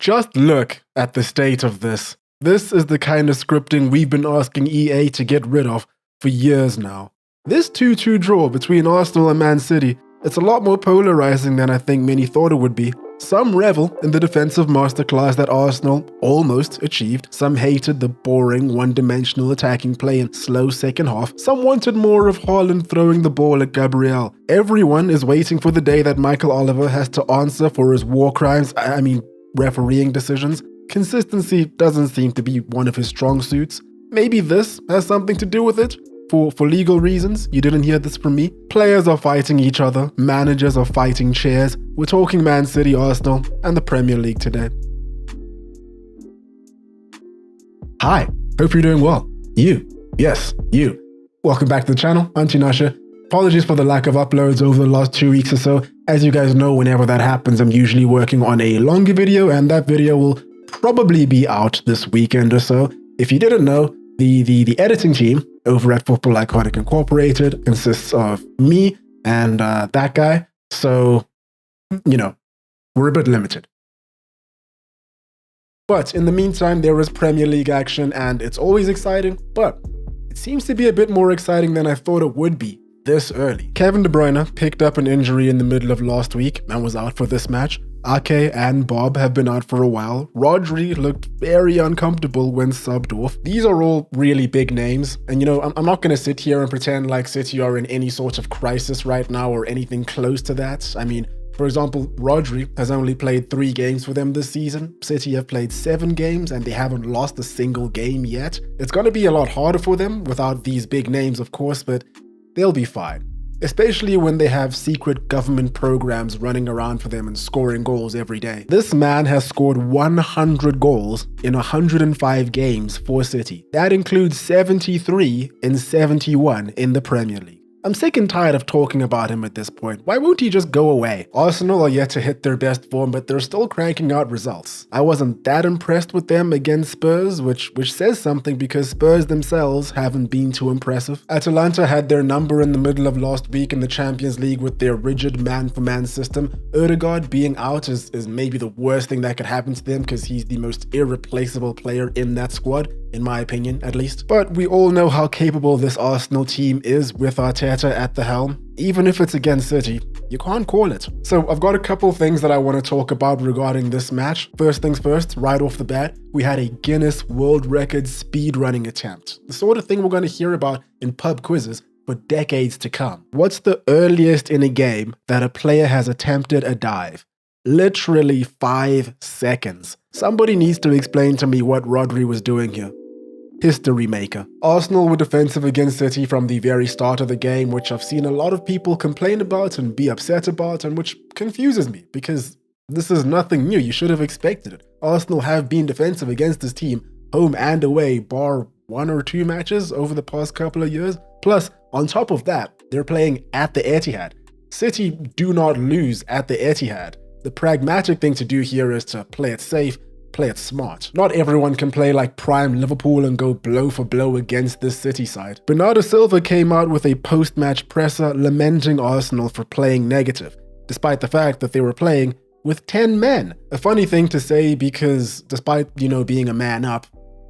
Just look at the state of this. This is the kind of scripting we've been asking EA to get rid of for years now. This 2-2 draw between Arsenal and Man City, it's a lot more polarizing than I think many thought it would be. Some revel in the defensive masterclass that Arsenal almost achieved. Some hated the boring, one-dimensional attacking play and slow second half. Some wanted more of Haaland throwing the ball at Gabriel. Everyone is waiting for the day that Michael Oliver has to answer for his war crimes, refereeing decisions. Consistency doesn't seem to be one of his strong suits. Maybe this has something to do with it. For legal reasons, you didn't hear this from me. Players are fighting each other, managers are fighting chairs. We're talking Man City, Arsenal, and the Premier League today. Hi, hope you're doing well. Yes, you. Welcome back to the channel, I'm Tinashe. Apologies for the lack of uploads over the last 2 weeks or so. As you guys know, whenever that happens, I'm usually working on a longer video, and that video will probably be out this weekend or so. If you didn't know, the editing team over at Football Iconic Incorporated consists of me and that guy. So, we're a bit limited. But in the meantime, there is Premier League action and it's always exciting, but it seems to be a bit more exciting than I thought it would be this early. Kevin De Bruyne picked up an injury in the middle of last week and was out for this match. Ake and Bob have been out for a while. Rodri looked very uncomfortable when subbed off. These are all really big names. And I'm not going to sit here and pretend like City are in any sort of crisis right now or anything close to that. I mean, for example, Rodri has only played 3 games for them this season. City have played 7 games and they haven't lost a single game yet. It's going to be a lot harder for them without these big names, of course, but they'll be fine. Especially when they have secret government programs running around for them and scoring goals every day. This man has scored 100 goals in 105 games for City. That includes 73 in 71 in the Premier League. I'm sick and tired of talking about him at this point. Why won't he just go away? Arsenal are yet to hit their best form, but they're still cranking out results. I wasn't that impressed with them against Spurs, which says something because Spurs themselves haven't been too impressive. Atalanta had their number in the middle of last week in the Champions League with their rigid man-for-man system. Ødegaard being out is maybe the worst thing that could happen to them because he's the most irreplaceable player in that squad, in my opinion at least. But we all know how capable this Arsenal team is with Arteta at the helm. Even if it's against City, you can't call it. So I've got a couple things that I want to talk about regarding this match. First things first, right off the bat, we had a Guinness World Record speedrunning attempt. The sort of thing we're going to hear about in pub quizzes for decades to come. What's the earliest in a game that a player has attempted a dive? Literally 5 seconds. Somebody needs to explain to me what Rodri was doing here. History maker. Arsenal were defensive against City from the very start of the game, which I've seen a lot of people complain about and be upset about, and which confuses me because this is nothing new. You should have expected it. Arsenal have been defensive against this team, home and away, bar 1 or 2 matches over the past couple of years. Plus, on top of that, they're playing at the Etihad. City do not lose at the Etihad. The pragmatic thing to do here is to play it safe, play it smart. Not everyone can play like prime Liverpool and go blow for blow against this City side. Bernardo Silva came out with a post-match presser lamenting Arsenal for playing negative, despite the fact that they were playing with 10 men. A funny thing to say because despite, being a man up,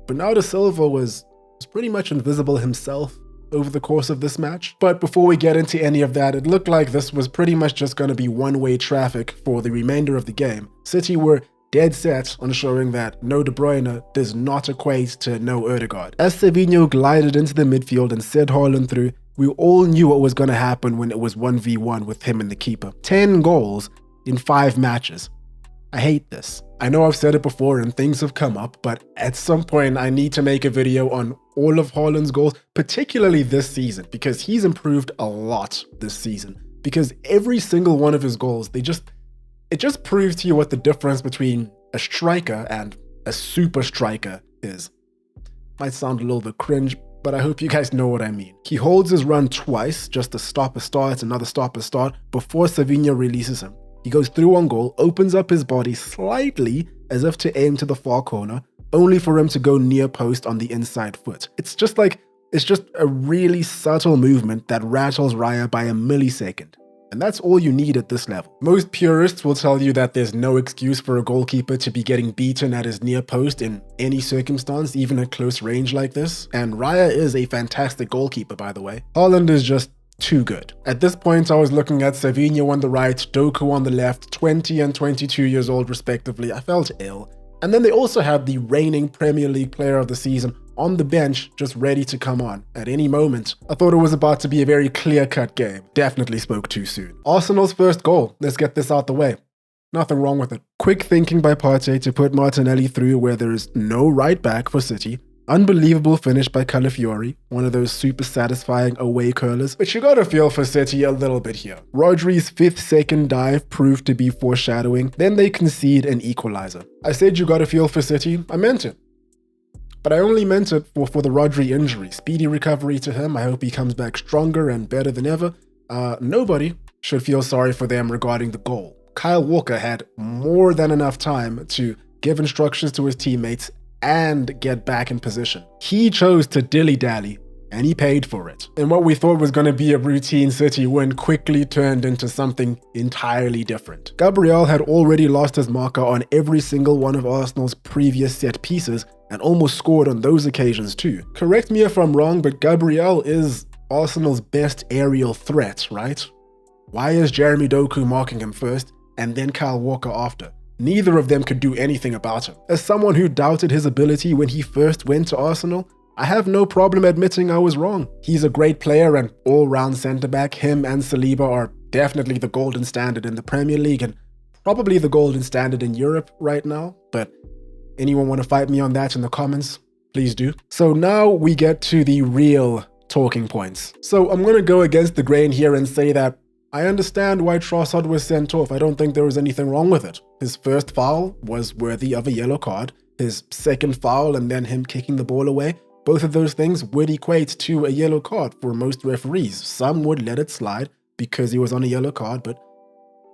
Bernardo Silva was pretty much invisible himself over the course of this match. But before we get into any of that, it looked like this was pretty much just going to be one-way traffic for the remainder of the game. City were dead set on showing that no De Bruyne does not equate to no Ødegaard. As Savinho glided into the midfield and set Haaland through, we all knew what was going to happen when it was 1v1 with him and the keeper. 10 goals in 5 matches. I hate this. I know I've said it before and things have come up, but at some point I need to make a video on all of Haaland's goals, particularly this season, because he's improved a lot this season. Because every single one of his goals, it just proves to you what the difference between a striker and a super striker is. Might sound a little bit cringe, but I hope you guys know what I mean. He holds his run twice, just to stop a start, another stop a start, before Savinho releases him. He goes through on goal, opens up his body slightly as if to aim to the far corner, only for him to go near post on the inside foot. It's just a really subtle movement that rattles Raya by a millisecond. And that's all you need at this level. Most purists will tell you that there's no excuse for a goalkeeper to be getting beaten at his near post in any circumstance, even at close range like this. And Raya is a fantastic goalkeeper, by the way. Haaland is just too good. At this point, I was looking at Savinho on the right, Doku on the left, 20 and 22 years old respectively. I felt ill. And then they also had the reigning Premier League player of the season on the bench, just ready to come on at any moment. I thought it was about to be a very clear-cut game. Definitely spoke too soon. Arsenal's first goal. Let's get this out the way. Nothing wrong with it. Quick thinking by Partey to put Martinelli through where there is no right back for City. Unbelievable finish by Calafiori, one of those super satisfying away curlers. But you gotta feel for City a little bit here. Rodri's 5th second dive proved to be foreshadowing. Then they concede an equalizer. I said you gotta feel for City. I meant it. But I only meant it for the Rodri injury. Speedy recovery to him. I hope he comes back stronger and better than ever. Nobody should feel sorry for them regarding the goal. Kyle Walker had more than enough time to give instructions to his teammates and get back in position. He chose to dilly-dally, and he paid for it. And what we thought was going to be a routine City win quickly turned into something entirely different. Gabriel had already lost his marker on every single one of Arsenal's previous set pieces, and almost scored on those occasions too. Correct me if I'm wrong, but Gabriel is Arsenal's best aerial threat, right? Why is Jeremy Doku marking him first, and then Kyle Walker after? Neither of them could do anything about him. As someone who doubted his ability when he first went to Arsenal, I have no problem admitting I was wrong. He's a great player and all-round centre-back. Him and Saliba are definitely the golden standard in the Premier League and probably the golden standard in Europe right now, but anyone want to fight me on that in the comments? Please do. So now we get to the real talking points. So I'm going to go against the grain here and say that I understand why Trossard was sent off. I don't think there was anything wrong with it. His first foul was worthy of a yellow card. His second foul and then him kicking the ball away, both of those things would equate to a yellow card for most referees. Some would let it slide because he was on a yellow card, but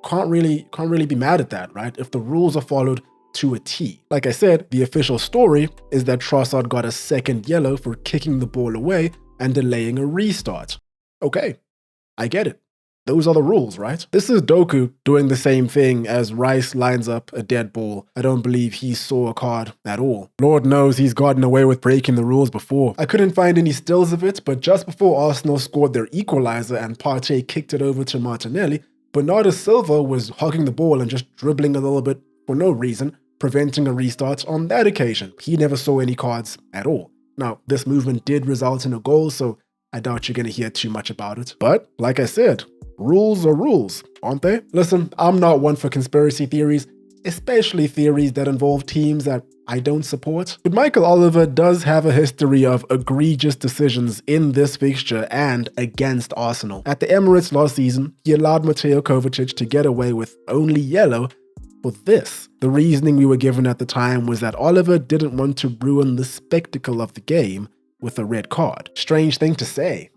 can't really be mad at that, right? If the rules are followed to a T. Like I said, the official story is that Trossard got a second yellow for kicking the ball away and delaying a restart. Okay, I get it. Those are the rules, right? This is Doku doing the same thing as Rice lines up a dead ball. I don't believe he saw a card at all. Lord knows he's gotten away with breaking the rules before. I couldn't find any stills of it, but just before Arsenal scored their equalizer and Partey kicked it over to Martinelli, Bernardo Silva was hogging the ball and just dribbling a little bit for no reason, preventing a restart on that occasion. He never saw any cards at all. Now, this movement did result in a goal, so I doubt you're going to hear too much about it. But, like I said, rules are rules, aren't they? Listen, I'm not one for conspiracy theories, especially theories that involve teams that I don't support. But Michael Oliver does have a history of egregious decisions in this fixture and against Arsenal. At the Emirates last season, he allowed Mateo Kovacic to get away with only yellow for this. The reasoning we were given at the time was that Oliver didn't want to ruin the spectacle of the game with a red card. Strange thing to say.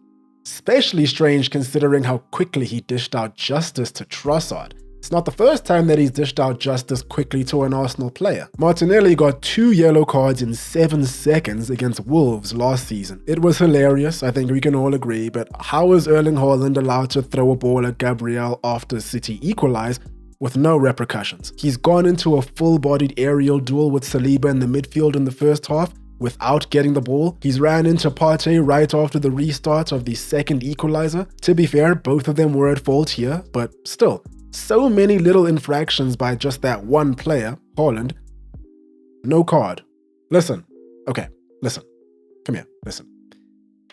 Especially strange considering how quickly he dished out justice to Trossard. It's not the first time that he's dished out justice quickly to an Arsenal player. Martinelli got 2 yellow cards in 7 seconds against Wolves last season. It was hilarious, I think we can all agree, but how is Erling Haaland allowed to throw a ball at Gabriel after City equalize with no repercussions? He's gone into a full-bodied aerial duel with Saliba in the midfield in the first half without getting the ball. He's ran into Partey right after the restart of the second equalizer. To be fair, both of them were at fault here, but still, so many little infractions by just that one player, Haaland. No card. Listen. Okay, listen. Come here, listen.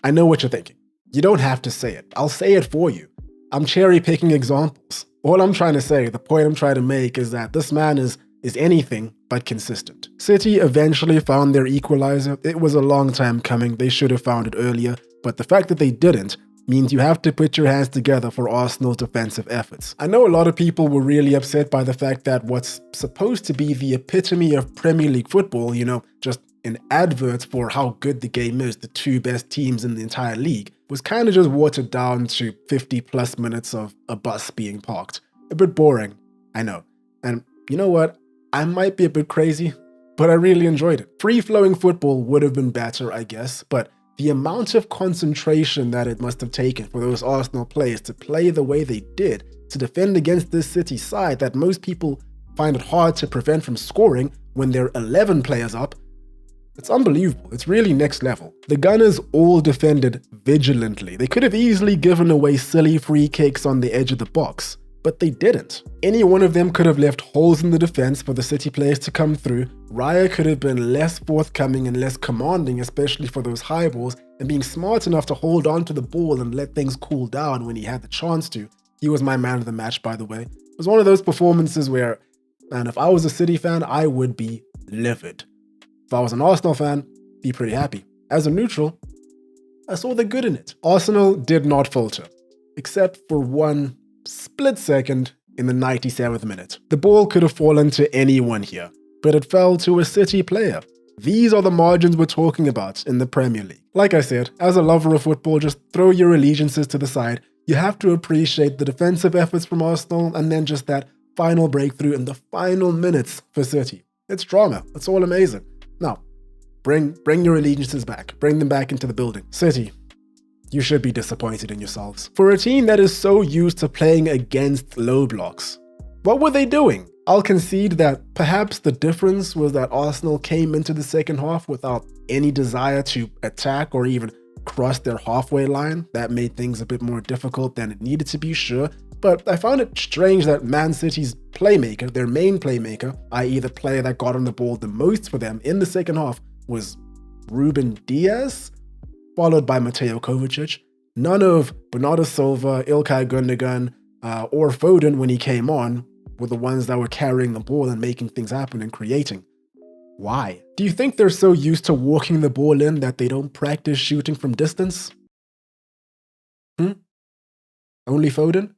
I know what you're thinking. You don't have to say it. I'll say it for you. I'm cherry-picking examples. All I'm trying to say, the point I'm trying to make is that this man is anything but consistent. City eventually found their equalizer. It was a long time coming. They should have found it earlier, but the fact that they didn't means you have to put your hands together for Arsenal's defensive efforts. I know a lot of people were really upset by the fact that what's supposed to be the epitome of Premier League football, you know, just an advert for how good the game is, the 2 best teams in the entire league, was kind of just watered down to 50 plus minutes of a bus being parked. A bit boring, I know. And you know what? I might be a bit crazy, but I really enjoyed it. Free-flowing football would have been better, I guess, but The amount of concentration that it must have taken for those Arsenal players to play the way they did, to defend against this City side that most people find it hard to prevent from scoring when they're 11 players up, it's unbelievable. It's really next level. The Gunners all defended vigilantly. They could have easily given away silly free kicks on the edge of the box, but they didn't. Any one of them could have left holes in the defense for the City players to come through. Raya could have been less forthcoming and less commanding, especially for those high balls, and being smart enough to hold on to the ball and let things cool down when he had the chance to. He was my man of the match, by the way. It was one of those performances where, man, if I was a City fan, I would be livid. If I was an Arsenal fan, be pretty happy. As a neutral, I saw the good in it. Arsenal did not falter, except for one split second in the 97th minute. The ball could have fallen to anyone here, but it fell to a City player. These are the margins we're talking about in the Premier League. Like I said, as a lover of football, just throw your allegiances to the side. You have to appreciate the defensive efforts from Arsenal and then just that final breakthrough in the final minutes for City. It's drama. It's all amazing. Now, bring your allegiances back. Bring them back into the building. City, you should be disappointed in yourselves. For a team that is so used to playing against low blocks, what were they doing? I'll concede that perhaps the difference was that Arsenal came into the second half without any desire to attack or even cross their halfway line. That made things a bit more difficult than it needed to be, sure. But I found it strange that Man City's playmaker, their main playmaker, i.e. the player that got on the ball the most for them in the second half, was Ruben Diaz, followed by Mateo Kovacic. None of Bernardo Silva, Ilkay Gundogan, or Foden when he came on were the ones that were carrying the ball and making things happen and creating. Why? Do you think they're so used to walking the ball in that they don't practice shooting from distance? Only Foden?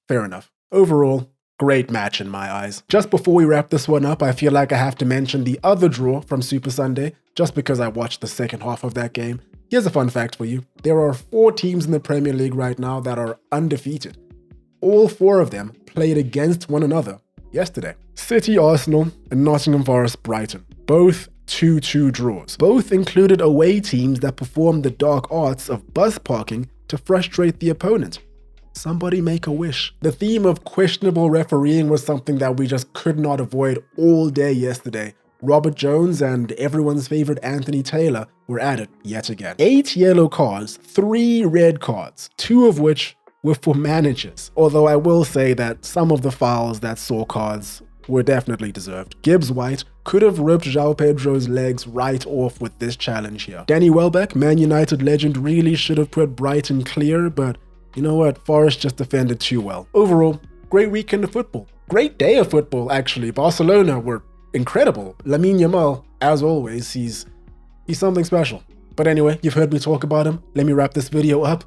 Fair enough. Overall, great match in my eyes. Just before we wrap this one up, I feel like I have to mention the other draw from Super Sunday, just because I watched the second half of that game. Here's a fun fact for you. There are 4 teams in the Premier League right now that are undefeated. All 4 of them played against one another yesterday. City, Arsenal, and Nottingham Forest, Brighton. Both 2-2 draws. Both included away teams that performed the dark arts of bus parking to frustrate the opponent. Somebody make a wish. The theme of questionable refereeing was something that we just could not avoid all day yesterday. Robert Jones and everyone's favorite Anthony Taylor were at it yet again. 8 yellow cards, 3 red cards, 2 of which were for managers. Although I will say that some of the fouls that saw cards were definitely deserved. Gibbs White could have ripped João Pedro's legs right off with this challenge here. Danny Welbeck, Man United legend, really should have put Brighton clear, but you know what? Forest just defended too well. Overall, great weekend of football. Great day of football, actually. Barcelona were incredible. Lamine Yamal, as always, he's something special. But anyway, you've heard me talk about him. Let me wrap this video up.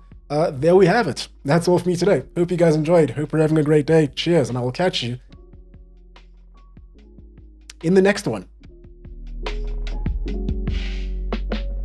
There we have it. That's all for me today. Hope you guys enjoyed. Hope you're having a great day. Cheers, and I will catch you in the next one.